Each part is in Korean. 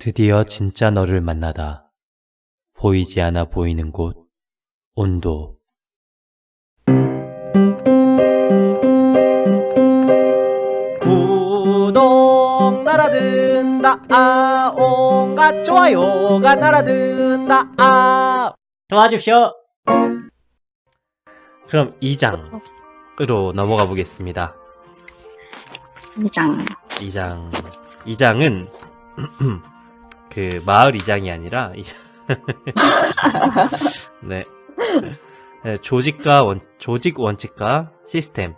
드디어 진짜 너를 만나다. 보이지 않아 보이는 곳, 온도. 구독 날아든다 온갖 좋아요가 날아든다 도와주십시오. 그럼 2장으로 넘어가 보겠습니다. 2장. 2장은 그 마을 2장이 아니라 네. 조직 원칙과 시스템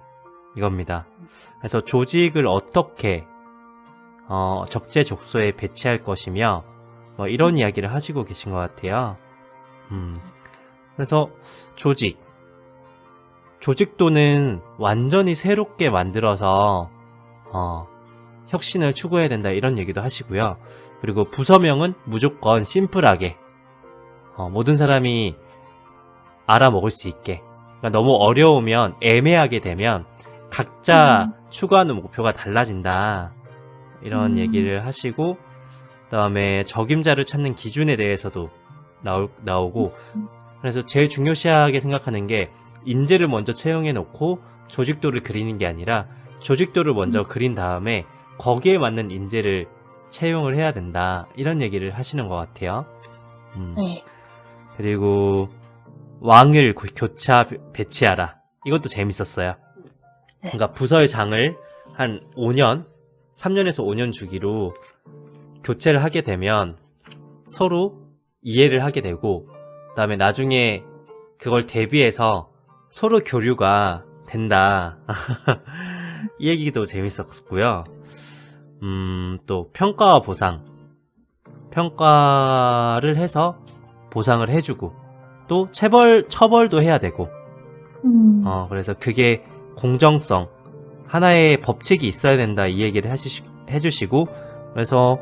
이겁니다. 그래서 조직을 어떻게 적재적소에 배치할 것이며 뭐 이런 이야기를 하시고 계신 것 같아요. 그래서 조직도는 완전히 새롭게 만들어서 혁신을 추구해야 된다 이런 얘기도 하시고요. 그리고 부서명은 무조건 심플하게 모든 사람이 알아먹을 수 있게, 그러니까 너무 어려우면 애매하게 되면 각자 추구하는 목표가 달라진다 이런 얘기를 하시고, 그 다음에 적임자를 찾는 기준에 대해서도 나오고, 그래서 제일 중요시하게 생각하는 게 인재를 먼저 채용해 놓고 조직도를 그리는 게 아니라 조직도를 먼저 그린 다음에 거기에 맞는 인재를 채용을 해야 된다 이런 얘기를 하시는 것 같아요. 네. 그리고 왕을 교차 배치하라, 이것도 재밌었어요. 그러니까 부서의 장을 한 5년, 3년에서 5년 주기로 교체를 하게 되면 서로 이해를 하게 되고, 그 다음에 나중에 그걸 대비해서 서로 교류가 된다. 이 얘기도 재밌었고요. 또 평가와 보상. 평가를 해서 보상을 해주고, 또 처벌도 해야 되고, 그래서 그게 공정성, 하나의 법칙이 있어야 된다 이 얘기를 해주시고, 그래서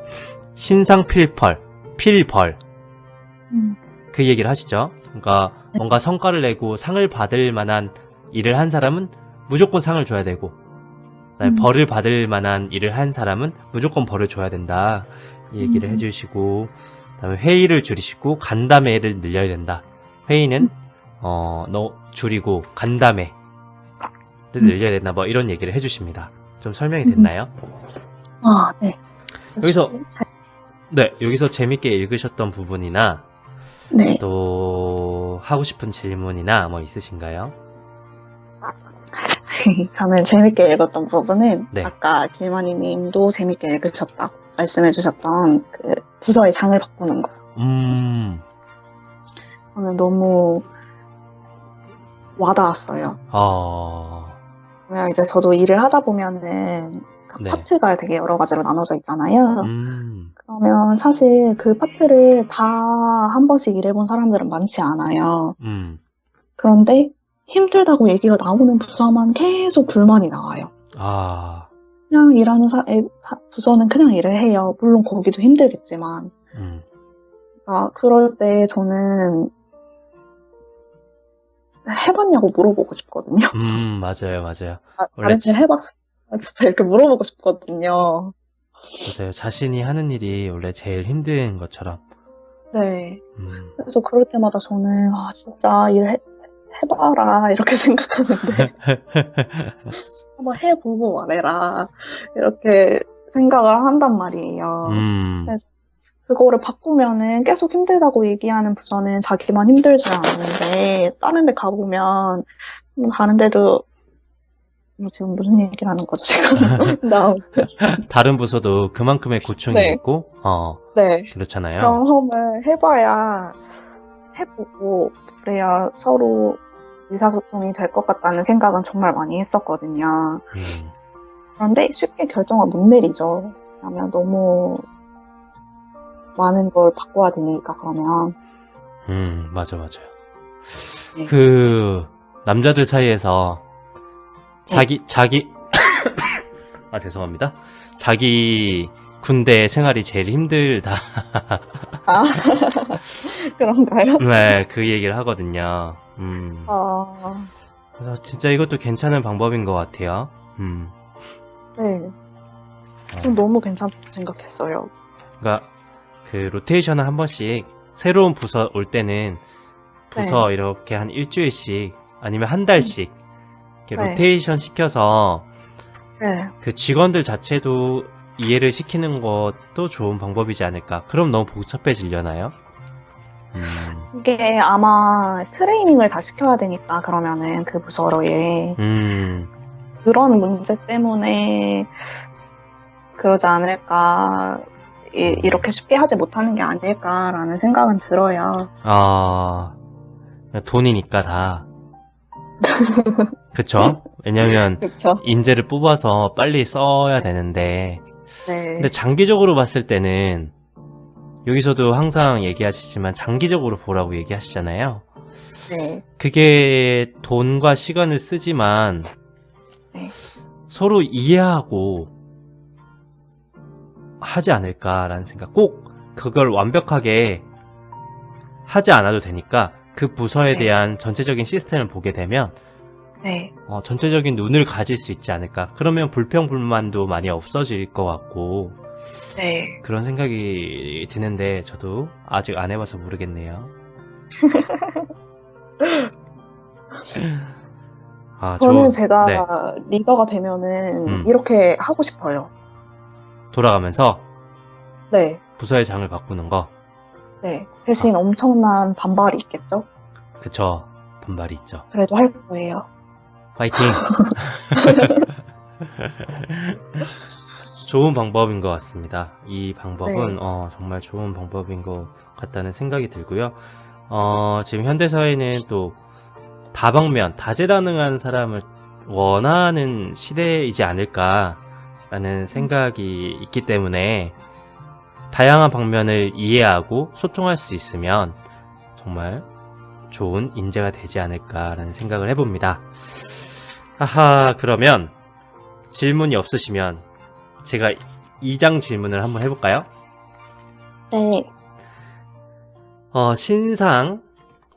신상필벌, 그 얘기를 하시죠. 그러니까 뭔가 성과를 내고 상을 받을 만한 일을 한 사람은 무조건 상을 줘야 되고, 그다음에 벌을 받을 만한 일을 한 사람은 무조건 벌을 줘야 된다 이 얘기를 해주시고, 그다음에 회의를 줄이시고 간담회를 늘려야 된다. 회의는 줄이고 간담회를 늘려야 된다, 뭐 이런 얘기를 해주십니다. 좀 설명이 됐나요? 네. 여기서 재밌게 읽으셨던 부분이나 네. 또 하고 싶은 질문이나 뭐 있으신가요? 저는 재밌게 읽었던 부분은 네. 아까 길머니님도 재밌게 읽으셨다고 말씀해주셨던 그 부서의 장을 바꾸는 거. 저는 너무 와닿았어요. 왜냐면 이제 저도 일을 하다 보면은 네. 파트가 되게 여러 가지로 나눠져 있잖아요. 그러면 사실 그 파트를 다 한 번씩 일해본 사람들은 많지 않아요. 그런데 힘들다고 얘기가 나오는 부서만 계속 불만이 나와요. 그냥 일하는 부서는 그냥 일을 해요. 물론 거기도 힘들겠지만. 그럴 때 저는 해봤냐고 물어보고 싶거든요. 맞아요. 다른 일 해봤어? 진짜 이렇게 물어보고 싶거든요. 맞아요. 자신이 하는 일이 원래 제일 힘든 것처럼. 네. 그래서 그럴 때마다 저는 진짜 해봐라 이렇게 생각하는데 한번 해보고 말해라 이렇게 생각을 한단 말이에요. 그래서 그거를 바꾸면은 계속 힘들다고 얘기하는 부서는 자기만 힘들지 않은데 다른 데 가보면 다른 데도 지금 무슨 얘기를 하는 거죠 지금? 다른 부서도 그만큼의 고충이 있고 네. 그렇잖아요. 경험을 해보고 그래야 서로 의사소통이 될 것 같다는 생각은 정말 많이 했었거든요. 그런데 쉽게 결정을 못 내리죠. 왜냐면 너무 많은 걸 바꿔야 되니까. 그러면 맞아요. 네. 그 남자들 사이에서 자기 죄송합니다. 자기 군대 생활이 제일 힘들다. 그런가요? 네, 그 얘기를 하거든요. 그래서 진짜 이것도 괜찮은 방법인 것 같아요. 네. 좀 너무 괜찮다고 생각했어요. 그러니까 그 로테이션을 한 번씩 새로운 부서 올 때는 부서 이렇게 한 일주일씩 아니면 한 달씩 이렇게 네. 로테이션 시켜서 네. 그 직원들 자체도 이해를 시키는 것도 좋은 방법이지 않을까. 그럼 너무 복잡해지려나요? 이게 아마 트레이닝을 다 시켜야 되니까 그러면은 그 부서로에 그런 문제 때문에 그러지 않을까. 이렇게 쉽게 하지 못하는 게 아닐까라는 생각은 들어요. 아, 돈이니까 다. 그쵸? 왜냐면 그렇죠. 인재를 뽑아서 빨리 써야 되는데. 네. 근데 장기적으로 봤을 때는 여기서도 항상 얘기하시지만 장기적으로 보라고 얘기하시잖아요. 네. 그게 돈과 시간을 쓰지만 네. 서로 이해하고 하지 않을까라는 생각. 꼭 그걸 완벽하게 하지 않아도 되니까 그 부서에 네. 대한 전체적인 시스템을 보게 되면 네. 전체적인 눈을 가질 수 있지 않을까. 그러면 불평불만도 많이 없어질 것 같고 네. 그런 생각이 드는데 저도 아직 안 해봐서 모르겠네요. 저는 제가 네. 리더가 되면은 음. 이렇게 하고 싶어요. 돌아가면서 네. 부서의 장을 바꾸는 거. 네. 대신 엄청난 반발이 있겠죠? 그쵸. 반발이 있죠. 그래도 할 거예요. 파이팅! 좋은 방법인 것 같습니다. 이 방법은 네. 정말 좋은 방법인 것 같다는 생각이 들고요. 지금 현대사회는 또 다방면, 다재다능한 사람을 원하는 시대이지 않을까라는 생각이 있기 때문에 다양한 방면을 이해하고 소통할 수 있으면 정말 좋은 인재가 되지 않을까라는 생각을 해봅니다. 하하, 그러면 질문이 없으시면 제가 2장 질문을 한번 해볼까요? 네. 신상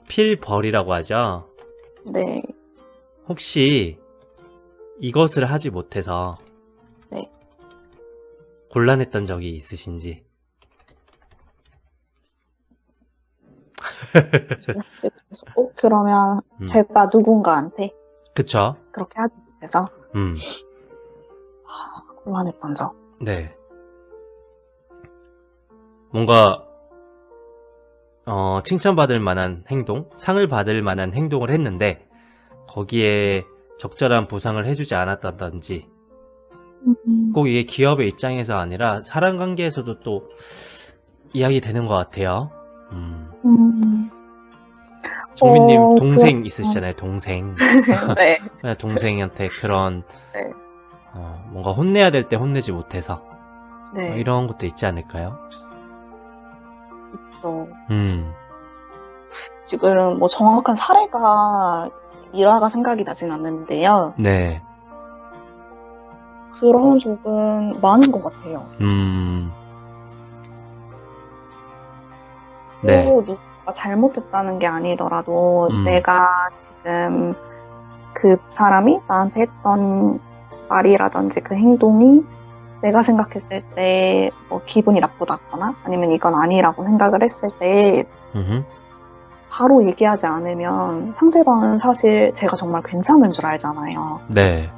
필벌이라고 하죠. 네. 혹시 이것을 하지 못해서 네. 곤란했던 적이 있으신지? 그러면 제가 누군가한테 그쵸? 그렇게 하지 못해서 곤란했던 적. 네. 뭔가 칭찬받을 만한 행동, 상을 받을 만한 행동을 했는데 거기에 적절한 보상을 해주지 않았다든지 꼭 이게 기업의 입장에서 아니라 사람 관계에서도 또 이야기 되는 것 같아요. 정민님 동생 있으시잖아요. 동생. 네. 동생한테 그런 네. 뭔가 혼내야 될 때 혼내지 못해서 네. 이런 것도 있지 않을까요? 있죠. 지금 뭐 정확한 사례가 일화가 생각이 나진 않는데요. 네. 그런 적은 많은 것 같아요. 네. 또 누가 잘못했다는 게 아니더라도 내가 지금 그 사람이 나한테 했던 말이라든지 그 행동이 내가 생각했을 때 뭐 기분이 나쁘다거나 아니면 이건 아니라고 생각을 했을 때 바로 얘기하지 않으면 상대방은 사실 제가 정말 괜찮은 줄 알잖아요. 네.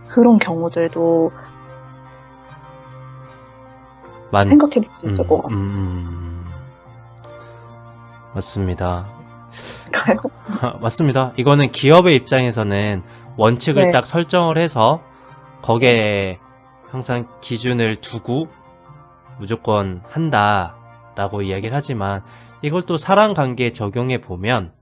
그런 경우들도 생각해 볼 수 있을 것 같아요. 맞습니다. 맞습니다. 이거는 기업의 입장에서는 원칙을 네. 딱 설정을 해서 거기에 항상 기준을 두고 무조건 한다라고 이야기를 하지만 이걸 또 사람 관계에 적용해 보면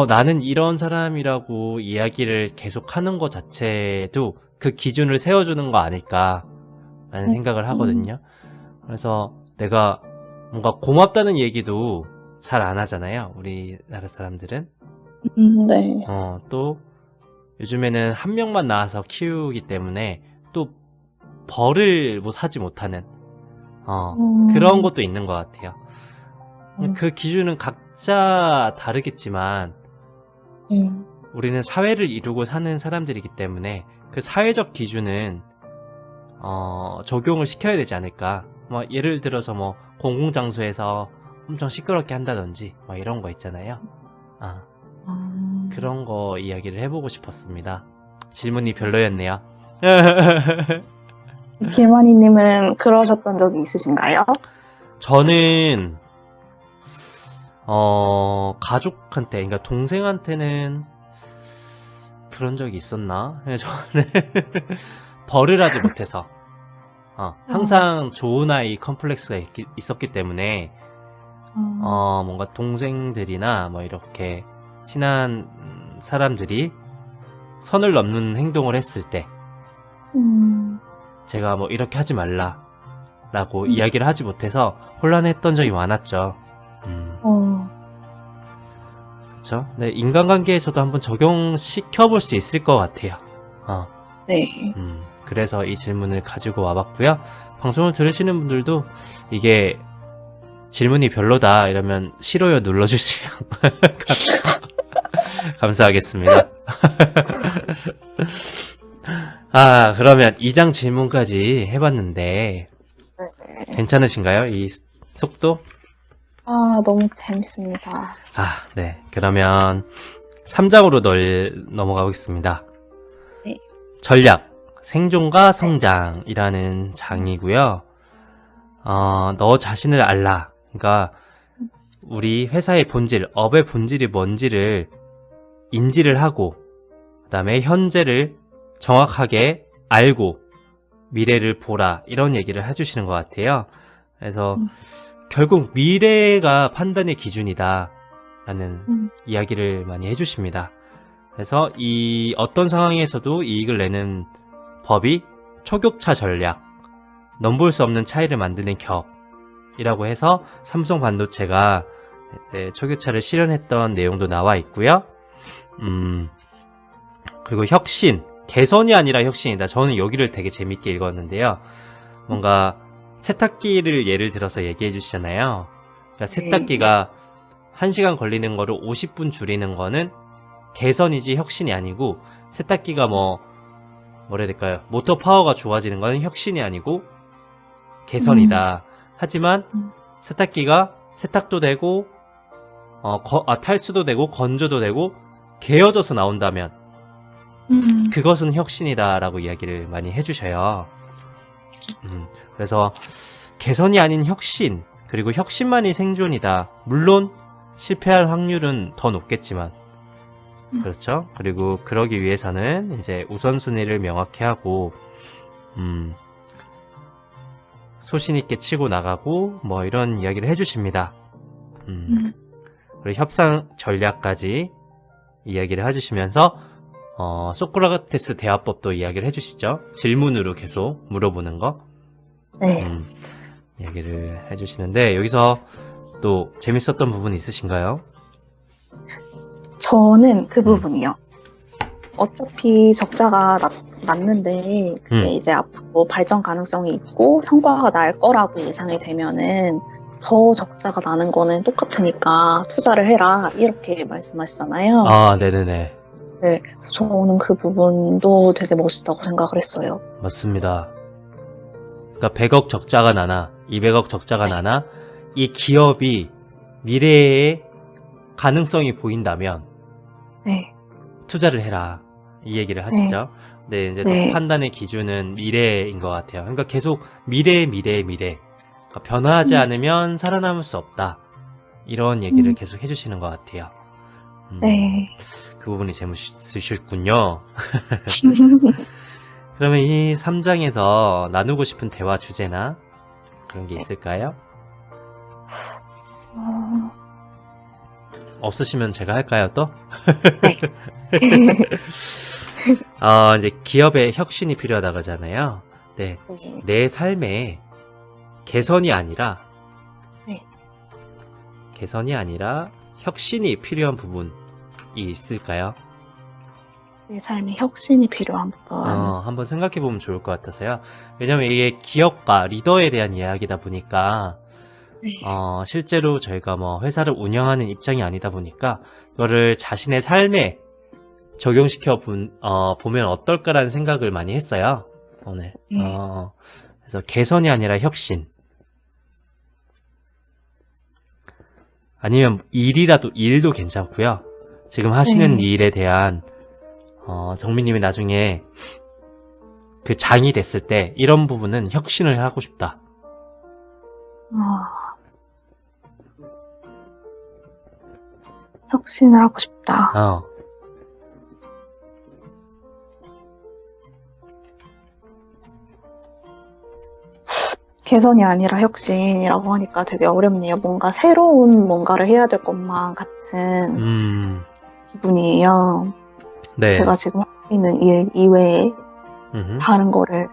나는 이런 사람이라고 이야기를 계속 하는 것 자체도 그 기준을 세워주는 거 아닐까라는 생각을 하거든요. 그래서 내가 뭔가 고맙다는 얘기도 잘 안 하잖아요. 우리나라 사람들은. 네. 또 요즘에는 한 명만 낳아서 키우기 때문에 또 벌을 하지 못하는 그런 것도 있는 것 같아요. 그 기준은 각자 다르겠지만 우리는 사회를 이루고 사는 사람들이기 때문에 그 사회적 기준은 적용을 시켜야 되지 않을까 뭐 예를 들어서 뭐 공공장소에서 엄청 시끄럽게 한다든지 뭐 이런 거 있잖아요. 아, 그런 거 이야기를 해보고 싶었습니다. 질문이 별로였네요. 길만희님은 그러셨던 적이 있으신가요? 저는 가족한테, 그러니까 동생한테는 그런 적이 있었나? 저는 벌을 하지 못해서 항상 좋은 아이 컴플렉스가 있었기 때문에 뭔가 동생들이나 뭐 이렇게 친한 사람들이 선을 넘는 행동을 했을 때 제가 뭐 이렇게 하지 말라라고 이야기를 하지 못해서 혼란했던 적이 많았죠. 그렇죠? 네, 인간관계에서도 한번 적용시켜 볼 수 있을 것 같아요. 네. 그래서 이 질문을 가지고 와봤고요. 방송을 들으시는 분들도 이게 질문이 별로다 이러면 싫어요 눌러주시면 감사하겠습니다. 그러면 2장 질문까지 해봤는데 괜찮으신가요? 이 속도? 너무 재밌습니다. 네. 그러면 3장으로 넘어가 보겠습니다. 네. 전략, 생존과 성장이라는 장이고요. 너 자신을 알라. 그러니까 우리 회사의 본질, 업의 본질이 뭔지를 인지를 하고 그다음에 현재를 정확하게 알고 미래를 보라. 이런 얘기를 해주시는 것 같아요. 그래서 결국 미래가 판단의 기준이다 라는 이야기를 많이 해주십니다. 그래서 이 어떤 상황에서도 이익을 내는 법이 초격차 전략, 넘볼 수 없는 차이를 만드는 격이라고 해서 삼성 반도체가 이제 초격차를 실현했던 내용도 나와 있고요. 그리고 혁신, 개선이 아니라 혁신이다. 저는 여기를 되게 재밌게 읽었는데요. 뭔가 세탁기를 예를 들어서 얘기해 주시잖아요. 그러니까 세탁기가 1시간 걸리는 거를 50분 줄이는 거는 개선이지 혁신이 아니고, 세탁기가 뭐라 해야 될까요? 모터 파워가 좋아지는 거는 혁신이 아니고 개선이다. 하지만 세탁기가 세탁도 되고 탈수도 되고 건조도 되고 개어져서 나온다면 그것은 혁신이다라고 이야기를 많이 해주셔요. 그래서 개선이 아닌 혁신, 그리고 혁신만이 생존이다. 물론 실패할 확률은 더 높겠지만, 그렇죠? 그리고 그러기 위해서는 이제 우선순위를 명확히 하고 소신 있게 치고 나가고 뭐 이런 이야기를 해주십니다. 그리고 협상 전략까지 이야기를 해주시면서 소크라테스 대화법도 이야기를 해주시죠. 질문으로 계속 물어보는 거. 네. 이야기를 해주시는데, 여기서 또 재밌었던 부분 있으신가요? 저는 그 부분이요. 어차피 적자가 났는데 그게 이제 앞으로 발전 가능성이 있고 성과가 날 거라고 예상이 되면은 더 적자가 나는 거는 똑같으니까 투자를 해라 이렇게 말씀하시잖아요. 네네네. 네, 저는 그 부분도 되게 멋있다고 생각을 했어요. 맞습니다. 그러니까 100억 적자가 나나 200억 적자가 나나 이 기업이 미래에 가능성이 보인다면 투자를 해라 이 얘기를 하시죠. 네, 이제 또 판단의 기준은 미래인 것 같아요. 그러니까 계속 미래. 그러니까 변화하지 않으면 살아남을 수 없다. 이런 얘기를 계속 해주시는 것 같아요. 그 부분이 재밌으실군요. 그러면 이 3장에서 나누고 싶은 대화 주제나 그런 게 있을까요? 없으시면 제가 할까요, 또? 이제 기업의 혁신이 필요하다고 하잖아요. 네. 내 삶에 개선이 아니라 혁신이 필요한 부분이 있을까요? 내 삶에 혁신이 필요한 부분. 한번 생각해 보면 좋을 것 같아서요. 왜냐면 이게 기업가, 리더에 대한 이야기다 보니까 실제로 저희가 뭐 회사를 운영하는 입장이 아니다 보니까 이거를 자신의 삶에 적용시켜 보면 어떨까라는 생각을 많이 했어요, 오늘. 그래서 개선이 아니라 혁신. 아니면 일도 괜찮고요. 지금 하시는 네. 일에 대한 정민님이 나중에 그 장이 됐을 때 이런 부분은 혁신을 하고 싶다. 혁신을 하고 싶다. 개선이 아니라 혁신이라고 하니까 되게 어렵네요. 뭔가 새로운 뭔가를 해야 될 것만 같은 기분이에요. 네. 제가 지금 하고 있는 일 이외에 다른 거를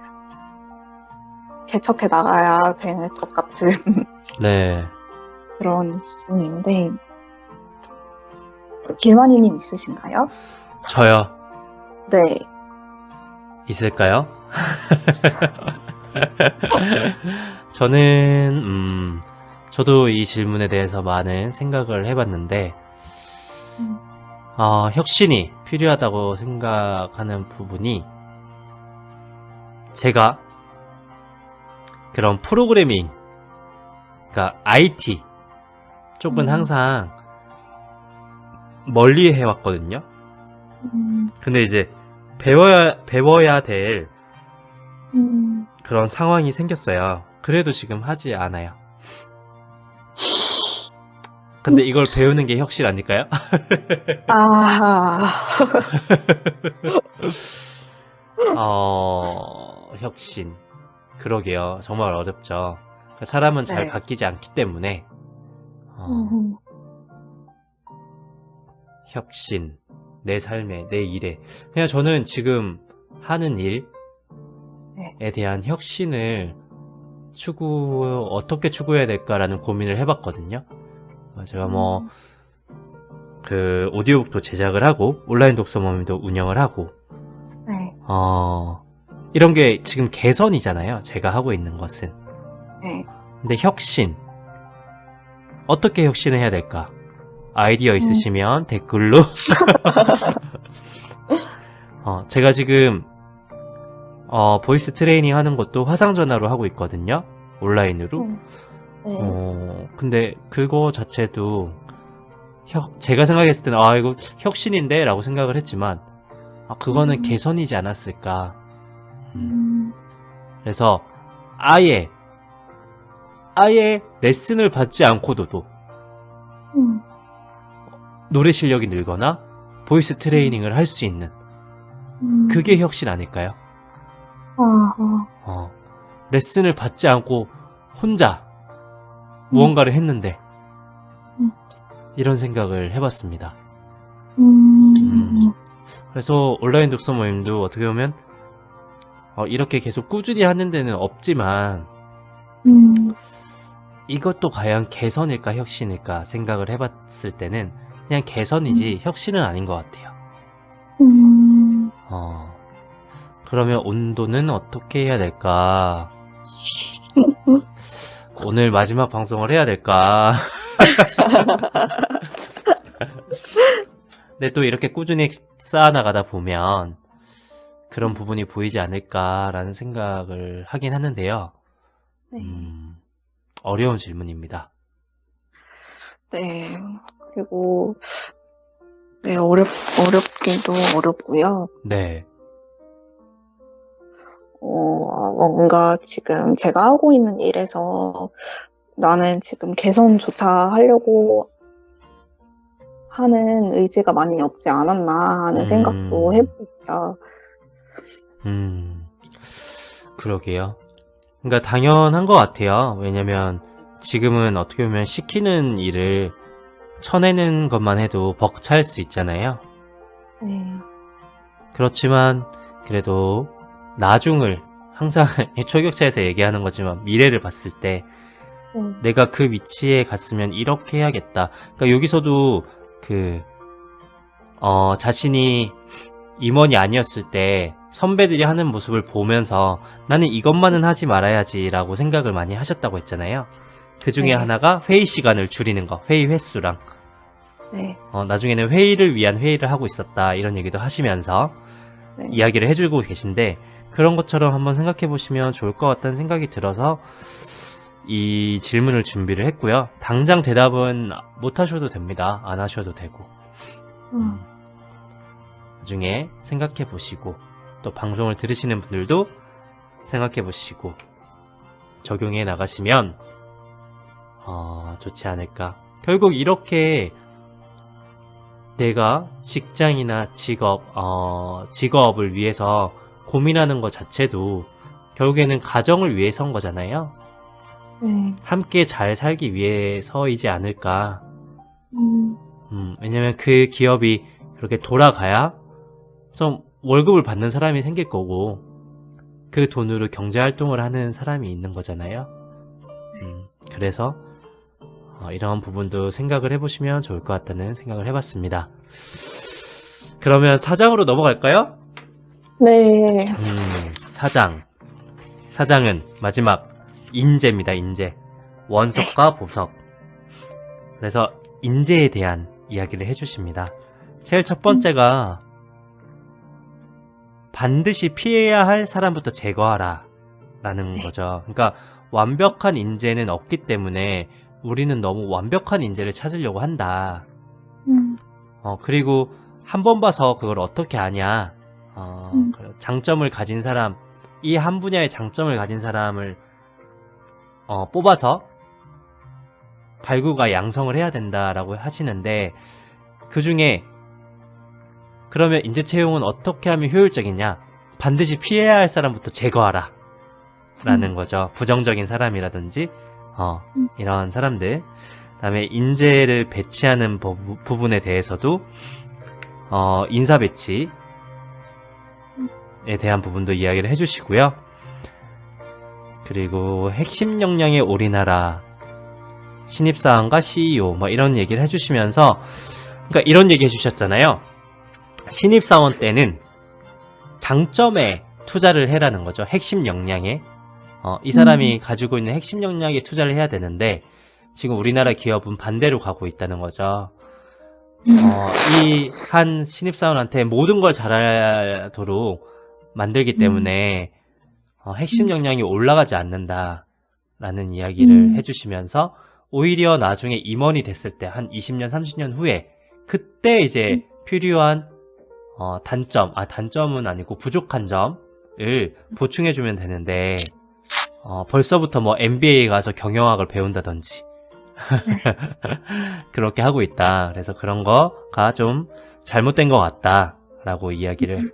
개척해 나가야 될 것 같은 네. 그런 기분인데, 길만이님 있으신가요? 저요. 네. 있을까요? 저는 저도 이 질문에 대해서 많은 생각을 해봤는데 혁신이 필요하다고 생각하는 부분이, 제가 그런 프로그래밍, 그러니까 IT 쪽은 항상 멀리 해왔거든요. 근데 이제 배워야 될 그런 상황이 생겼어요. 그래도 지금 하지 않아요. 근데 이걸 배우는 게 혁신 아닐까요? 혁신. 그러게요. 정말 어렵죠. 사람은 잘 네. 바뀌지 않기 때문에 혁신, 내 삶에, 내 일에, 그냥 저는 지금 하는 일에 대한 혁신을 어떻게 추구해야 될까라는 고민을 해봤거든요. 제가 그 오디오북도 제작을 하고 온라인 독서 모임도 운영을 하고 네. 이런 게 지금 개선이잖아요. 제가 하고 있는 것은. 네. 근데 혁신, 어떻게 혁신을 해야 될까? 아이디어 있으시면 댓글로 제가 지금 보이스 트레이닝 하는 것도 화상전화로 하고 있거든요. 온라인으로. 네. 근데 그거 자체도 제가 생각했을 때는 이거 혁신인데? 라고 생각을 했지만 그거는 개선이지 않았을까. 그래서 아예 레슨을 받지 않고도 노래 실력이 늘거나 보이스 트레이닝을 할 수 있는, 그게 혁신 아닐까요? 레슨을 받지 않고 혼자 무언가를 했는데 이런 생각을 해봤습니다. 그래서 온라인 독서 모임도 어떻게 보면 이렇게 계속 꾸준히 하는 데는 없지만 이것도 과연 개선일까 혁신일까 생각을 해봤을 때는 그냥 개선이지 혁신은 아닌 것 같아요. 그러면 온도는 어떻게 해야 될까? 오늘 마지막 방송을 해야 될까? 근데 또 이렇게 꾸준히 쌓아나가다 보면 그런 부분이 보이지 않을까라는 생각을 하긴 하는데요. 네. 어려운 질문입니다. 네. 그리고 네, 어렵기도 어렵고요. 네. 뭔가 지금 제가 하고 있는 일에서 나는 지금 개선조차 하려고 하는 의지가 많이 없지 않았나 하는 생각도 해보고요. 그러게요. 그러니까 당연한 것 같아요. 왜냐면 지금은 어떻게 보면 시키는 일을 쳐내는 것만 해도 벅찰 수 있잖아요. 네. 그렇지만 그래도 나중을 항상 초격차에서 얘기하는 거지만 미래를 봤을 때 내가 그 위치에 갔으면 이렇게 해야겠다. 그러니까 여기서도 자신이 임원이 아니었을 때 선배들이 하는 모습을 보면서 나는 이것만은 하지 말아야지 라고 생각을 많이 하셨다고 했잖아요. 그 중에 하나가 회의 시간을 줄이는 거, 회의 횟수랑 나중에는 회의를 위한 회의를 하고 있었다 이런 얘기도 하시면서 이야기를 해주고 계신데, 그런 것처럼 한번 생각해 보시면 좋을 것 같다는 생각이 들어서 이 질문을 준비를 했고요. 당장 대답은 못 하셔도 됩니다. 안 하셔도 되고. 나중에 생각해 보시고, 또 방송을 들으시는 분들도 생각해 보시고, 적용해 나가시면, 좋지 않을까. 결국 이렇게 내가 직장이나 직업을 위해서 고민하는 것 자체도 결국에는 가정을 위해서인 거잖아요. 네. 함께 잘 살기 위해서이지 않을까. 왜냐면 그 기업이 그렇게 돌아가야 좀 월급을 받는 사람이 생길 거고, 그 돈으로 경제활동을 하는 사람이 있는 거잖아요. 그래서 이런 부분도 생각을 해보시면 좋을 것 같다는 생각을 해봤습니다. 그러면 사장으로 넘어갈까요? 네. 사장은 마지막 인재입니다. 인재. 원석과 보석. 그래서 인재에 대한 이야기를 해주십니다. 제일 첫 번째가 반드시 피해야 할 사람부터 제거하라 라는 거죠. 그러니까 완벽한 인재는 없기 때문에 우리는 너무 완벽한 인재를 찾으려고 한다. 그리고 한 번 봐서 그걸 어떻게 아냐. 장점을 가진 사람, 이 한 분야의 장점을 가진 사람을 뽑아서 발굴과 양성을 해야 된다라고 하시는데, 그 중에 그러면 인재 채용은 어떻게 하면 효율적이냐? 반드시 피해야 할 사람부터 제거하라 라는 거죠. 부정적인 사람이라든지 이런 사람들. 그다음에 인재를 배치하는 부분에 대해서도 인사 배치에 대한 부분도 이야기를 해주시고요. 그리고 핵심 역량에 올인하라, 신입사원과 CEO 뭐 이런 얘기를 해주시면서, 그러니까 이런 얘기 해주셨잖아요. 신입사원 때는 장점에 투자를 해라는 거죠. 핵심 역량에. 이 사람이 가지고 있는 핵심 역량에 투자를 해야 되는데, 지금 우리나라 기업은 반대로 가고 있다는 거죠. 이 한 신입사원한테 모든 걸 잘하도록 만들기 때문에 핵심 역량이 올라가지 않는다라는 이야기를 해주시면서, 오히려 나중에 임원이 됐을 때 한 20년, 30년 후에 그때 이제 필요한 단점은 아니고 부족한 점을 보충해주면 되는데, 벌써부터 뭐 MBA 가서 경영학을 배운다든지 그렇게 하고 있다. 그래서 그런 거가 좀 잘못된 것 같다라고 이야기를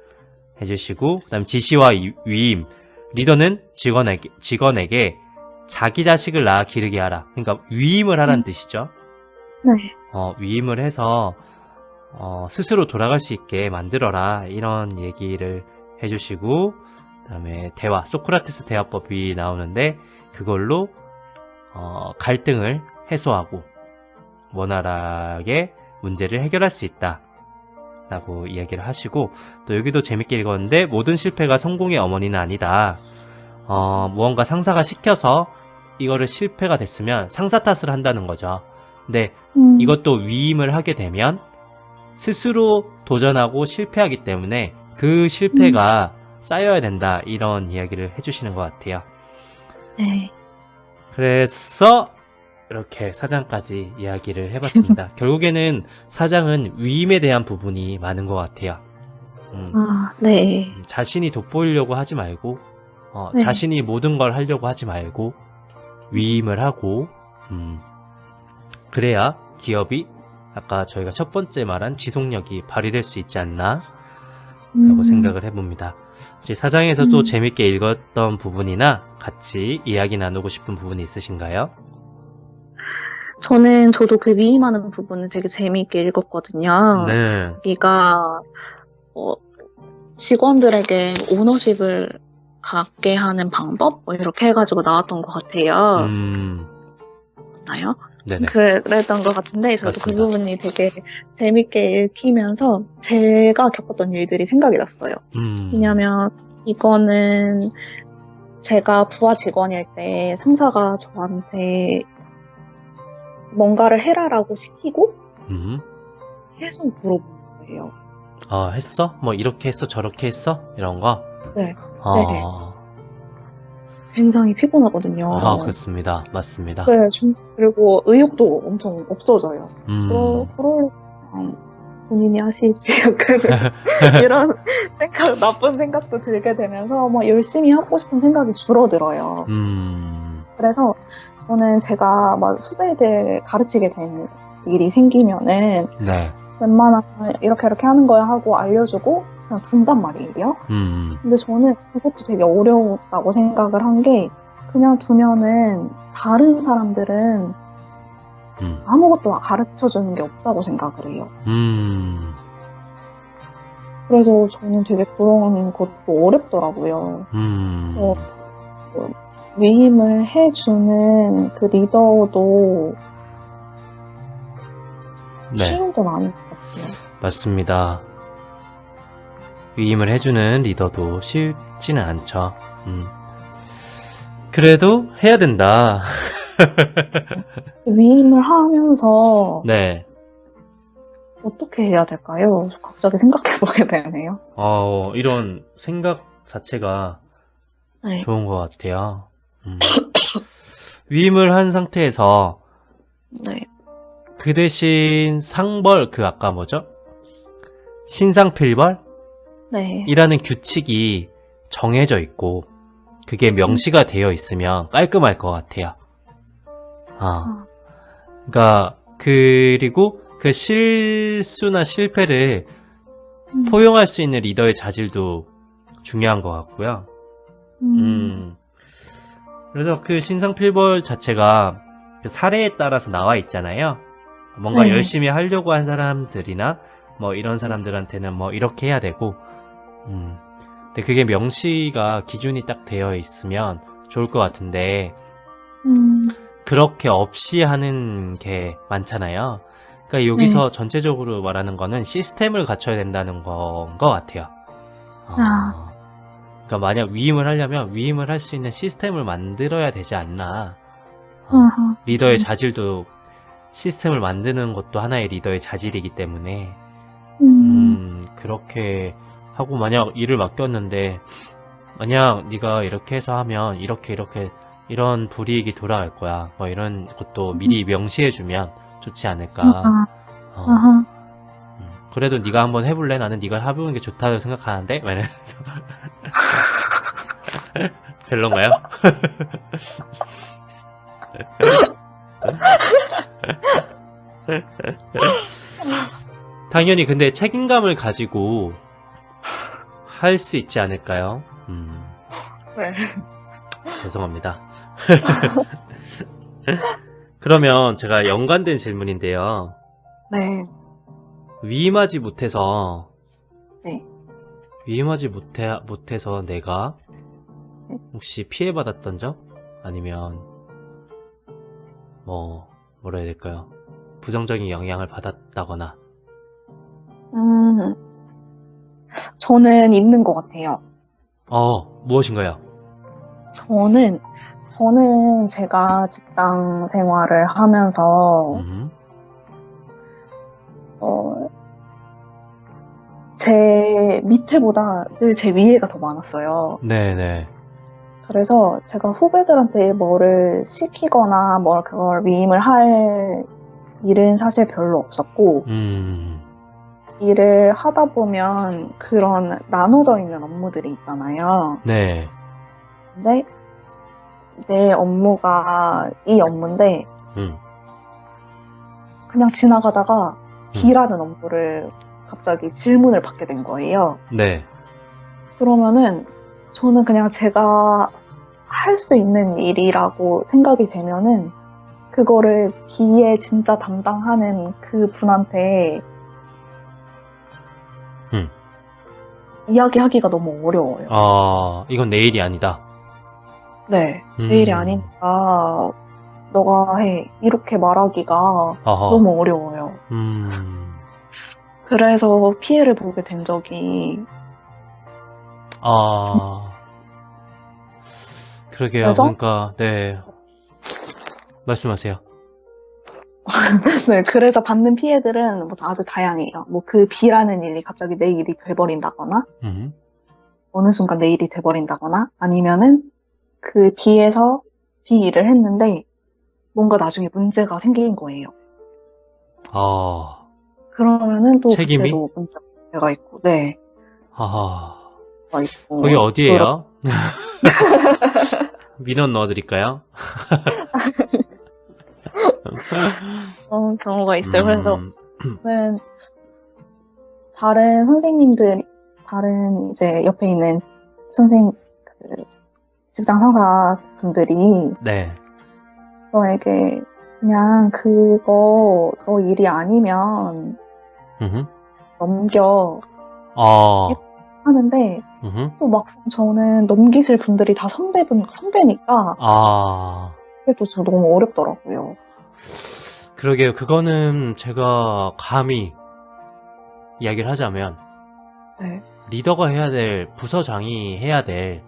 해주시고, 그 다음 지시와 위임. 리더는 직원에게 자기 자식을 낳아 기르게 하라. 그러니까 위임을 하라는 뜻이죠. 네. 위임을 해서 스스로 돌아갈 수 있게 만들어라, 이런 얘기를 해주시고, 그 다음에 소크라테스 대화법이 나오는데, 그걸로 갈등을 해소하고 원활하게 문제를 해결할 수 있다 라고 이야기를 하시고, 또 여기도 재밌게 읽었는데, 모든 실패가 성공의 어머니는 아니다. 무언가 상사가 시켜서 이거를 실패가 됐으면 상사 탓을 한다는 거죠. 근데 이것도 위임을 하게 되면 스스로 도전하고 실패하기 때문에 그 실패가 쌓여야 된다, 이런 이야기를 해주시는 것 같아요. 네. 그래서 이렇게 사장까지 이야기를 해봤습니다. 결국에는 사장은 위임에 대한 부분이 많은 것 같아요. 네. 자신이 돋보이려고 하지 말고, 네. 자신이 모든 걸 하려고 하지 말고 위임을 하고, 그래야 기업이 아까 저희가 첫 번째 말한 지속력이 발휘될 수 있지 않나 라고 생각을 해봅니다. 혹시 사장에서 또 재밌게 읽었던 부분이나 같이 이야기 나누고 싶은 부분이 있으신가요? 저도 그 위임하는 부분을 되게 재미있게 읽었거든요. 네. 여기가 직원들에게 오너십을 갖게 하는 방법? 뭐 이렇게 해가지고 나왔던 것 같아요. 맞나요? 네네. 그랬던 것 같은데, 저도 맞습니다. 그 부분이 되게 재밌게 읽히면서 제가 겪었던 일들이 생각이 났어요. 왜냐면 이거는 제가 부하 직원일 때 상사가 저한테 뭔가를 해라라고 시키고 계속 물어보는 거예요. 했어? 뭐 이렇게 했어? 저렇게 했어? 이런 거? 네. 아, 굉장히 피곤하거든요. 그렇습니다. 맞습니다. 네, 그리고 의욕도 엄청 없어져요. 음, 그럴 본인이 하시지 약간 이런 나쁜 생각도 들게 되면서 막 열심히 하고 싶은 생각이 줄어들어요. 그래서 저는 제가 막 후배들 가르치게 된 일이 생기면은 네. 웬만하면 이렇게 하는 거야 하고 알려주고 그냥 둔단 말이에요. 근데 저는 그것도 되게 어려웠다고 생각을 한 게 그냥 두면은 다른 사람들은 아무것도 가르쳐 주는 게 없다고 생각을 해요. 그래서 저는 되게 그런 것도 어렵더라고요. 위임을 해주는 그 리더도 네. 쉬운 건 아닌 것 같아요. 맞습니다. 위임을 해주는 리더도 쉽지는 않죠. 그래도 해야 된다. 위임을 하면서 네. 어떻게 해야 될까요? 갑자기 생각해보게 되네요. 이런 생각 자체가 네. 좋은 것 같아요. 위임을 한 상태에서 네. 그 대신 상벌, 아까 뭐죠? 신상필벌? 네. 이라는 규칙이 정해져 있고 그게 명시가 되어 있으면 깔끔할 것 같아요. 그러니까 그리고 그 실수나 실패를 포용할 수 있는 리더의 자질도 중요한 것 같고요. 그래서 그 신상필벌 자체가 그 사례에 따라서 나와 있잖아요. 뭔가 네. 열심히 하려고 한 사람들이나 뭐 이런 사람들한테는 뭐 이렇게 해야 되고 근데 그게 명시가 기준이 딱 되어 있으면 좋을 것 같은데 그렇게 없이 하는 게 많잖아요. 그러니까 여기서 전체적으로 말하는 거는 시스템을 갖춰야 된다는 건 것 같아요. 그러니까 만약 위임을 하려면 위임을 할 수 있는 시스템을 만들어야 되지 않나. 리더의 자질도 시스템을 만드는 것도 하나의 리더의 자질이기 때문에 그렇게 하고 만약 일을 맡겼는데 만약 네가 이렇게 해서 하면 이렇게 이런 불이익이 돌아갈 거야. 뭐 이런 것도 미리 명시해주면 좋지 않을까. 그래도 네가 한번 해볼래? 나는 네가 해보는 게 좋다고 생각하는데? 막 이러면서 별론가요? 당연히 근데 책임감을 가지고 할 수 있지 않을까요? 네. 죄송합니다. 그러면 제가 연관된 질문인데요. 네. 위임하지 못해서 네. 위임하지 못해서 내가 네. 혹시 피해받았던 적? 아니면 뭐라 해야 될까요? 부정적인 영향을 받았다거나. 저는 있는 것 같아요. 무엇인가요? 저는 제가 직장 생활을 하면서 제 밑에보다 늘 제 위에가 더 많았어요. 네네. 그래서 제가 후배들한테 뭐를 시키거나 그걸 위임을 할 일은 사실 별로 없었고, 일을 하다 보면 그런 나눠져 있는 업무들이 있잖아요. 네. 근데 내 업무가 이 업무인데 그냥 지나가다가 B라는 업무를 갑자기 질문을 받게 된 거예요. 네. 그러면은 저는 그냥 제가 할 수 있는 일이라고 생각이 되면은 그거를 B에 진짜 담당하는 그 분한테 이야기하기가 너무 어려워요. 이건 내 일이 아니다. 네, 내 일이 아니니까 너가 해. 이렇게 말하기가 너무 어려워요. 그래서 피해를 보게 된 적이 그러게요. 그래서? 그러니까 네. 말씀하세요. 네, 그래서 받는 피해들은 아주 다양해요. 그 B라는 일이 갑자기 내 일이 돼버린다거나 어느 순간 내 일이 돼버린다거나 아니면은 그 B에서 B 일을 했는데 뭔가 나중에 문제가 생긴 거예요. 그러면은 또 책임이? 그때도 문제가 있고, 네. 아하. 문제가 있고. 거기 어디예요? 민원 넣어드릴까요? 그런 경우가 있어요. 그래서 음, 저는 다른 선생님들, 다른 이제 옆에 있는 그 직장 상사분들이 네. 저에게 그냥 그거 너 일이 아니면 음흠. 넘겨 어. 하는데 음흠. 또 막상 저는 넘기실 분들이 다 선배니까 그래도 저 너무 어렵더라고요. 그러게요. 그거는 제가 감히 이야기를 하자면 네. 리더가 해야 될, 부서장이 해야 될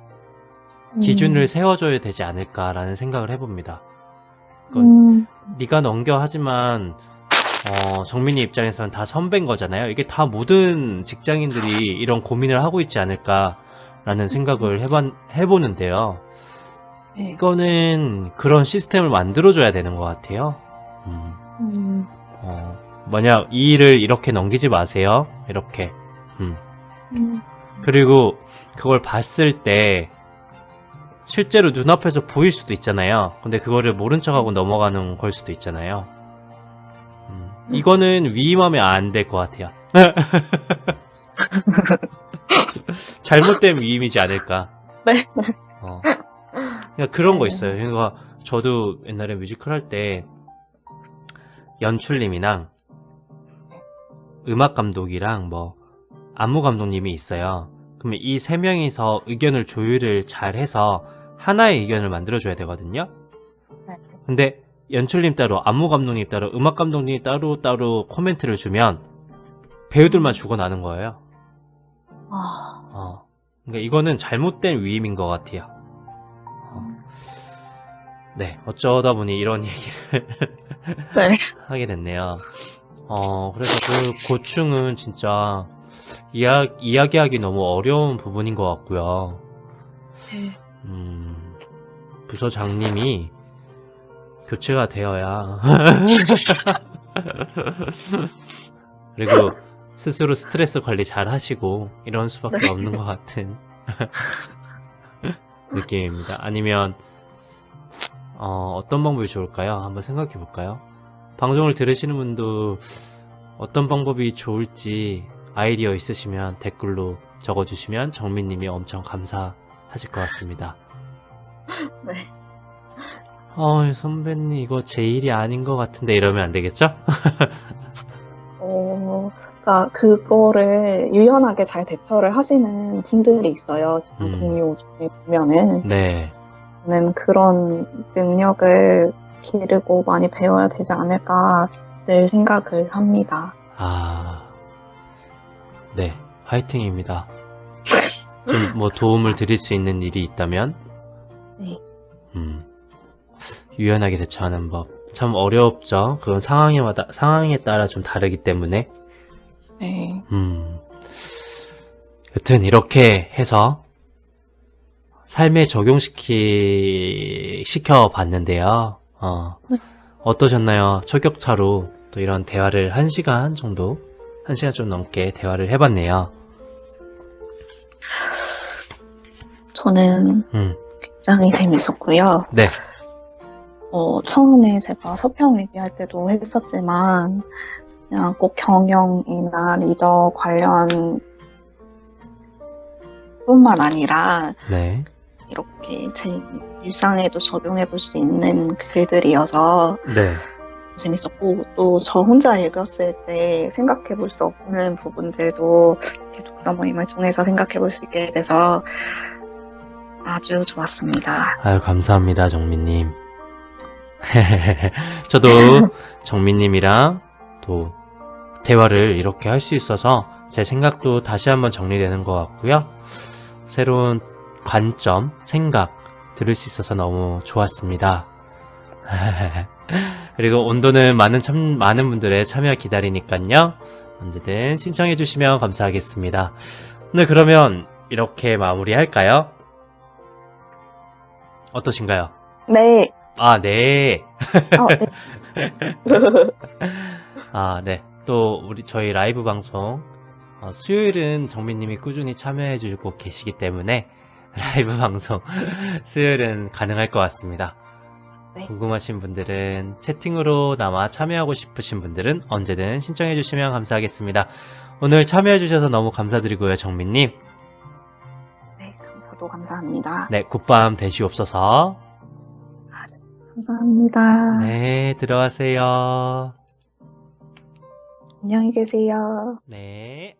기준을 세워줘야 되지 않을까라는 생각을 해봅니다. 네가 넘겨 하지만 정민이 입장에서는 다 선배인 거잖아요. 이게 다 모든 직장인들이 이런 고민을 하고 있지 않을까라는 생각을 해보는데요. 네. 이거는 그런 시스템을 만들어줘야 되는 것 같아요. 만약 이 일을 이렇게 넘기지 마세요. 이렇게. 그리고 그걸 봤을 때 실제로 눈앞에서 보일 수도 있잖아요. 근데 그거를 모른 척하고 넘어가는 걸 수도 있잖아요. 이거는 위임하면 안 될 것 같아요. 잘못된 위임이지 않을까. 네. 그러니까 그런 거 있어요. 그러니까 저도 옛날에 뮤지컬 할 때 연출님이랑 음악 감독이랑 뭐 안무 감독님이 있어요. 그러면 이 세 명이서 의견을 조율을 잘 해서 하나의 의견을 만들어줘야 되거든요. 근데 연출님 따로, 안무 감독님 따로, 음악 감독님 따로 코멘트를 주면 배우들만 죽어나는 거예요. 그러니까 이거는 잘못된 위임인 것 같아요. 네, 어쩌다 보니 이런 얘기를 네. 하게 됐네요. 그래서 그 고충은 진짜 이야기하기 너무 어려운 부분인 것 같고요. 부서장님이 교체가 되어야 그리고 스스로 스트레스 관리 잘 하시고 이런 수밖에 없는 것 같은 느낌입니다. 아니면 어떤 방법이 좋을까요? 한번 생각해 볼까요? 방송을 들으시는 분도 어떤 방법이 좋을지 아이디어 있으시면 댓글로 적어주시면 정민님이 엄청 감사하실 것 같습니다. 네. 선배님 이거 제 일이 아닌 것 같은데 이러면 안 되겠죠? 그러니까 그거를 유연하게 잘 대처를 하시는 분들이 있어요. 동료 중에 보면은. 네. 저는 그런 능력을 기르고 많이 배워야 되지 않을까 늘 생각을 합니다. 네. 화이팅입니다. 좀 뭐 도움을 드릴 수 있는 일이 있다면 네. 유연하게 대처하는 법. 참 어렵죠. 그건 상황에 따라 좀 다르기 때문에. 네. 여튼 이렇게 해서 삶에 시켜봤는데요. 네. 어떠셨나요? 초격차로 또 이런 대화를 1시간 좀 넘게 대화를 해봤네요. 저는 굉장히 재밌었고요. 네. 처음에 제가 서평 얘기할 때도 했었지만 그냥 꼭 경영이나 리더 관련 뿐만 아니라 네. 이렇게 제 일상에도 적용해 볼 수 있는 글들이어서 네. 재밌었고 또 저 혼자 읽었을 때 생각해 볼 수 없는 부분들도 이렇게 독서 모임을 통해서 생각해 볼 수 있게 돼서 아주 좋았습니다. 아유, 감사합니다, 정민님. 저도 정민님이랑 또 대화를 이렇게 할 수 있어서 제 생각도 다시 한번 정리되는 것 같고요. 새로운 관점, 생각 들을 수 있어서 너무 좋았습니다. 그리고 온도는 많은 분들의 참여 기다리니까요. 언제든 신청해 주시면 감사하겠습니다. 네, 그러면 이렇게 마무리할까요? 어떠신가요? 네. 아, 네. 네. 아, 네. 또 저희 라이브 방송 수요일은 정민님이 꾸준히 참여해주고 계시기 때문에 라이브 방송 수요일은 가능할 것 같습니다. 네. 궁금하신 분들은 채팅으로나마 참여하고 싶으신 분들은 언제든 신청해주시면 감사하겠습니다. 오늘 참여해주셔서 너무 감사드리고요, 정민님. 네, 저도 감사합니다. 네, 굿밤 되시옵소서. 감사합니다. 네, 들어가세요. 안녕히 계세요. 네.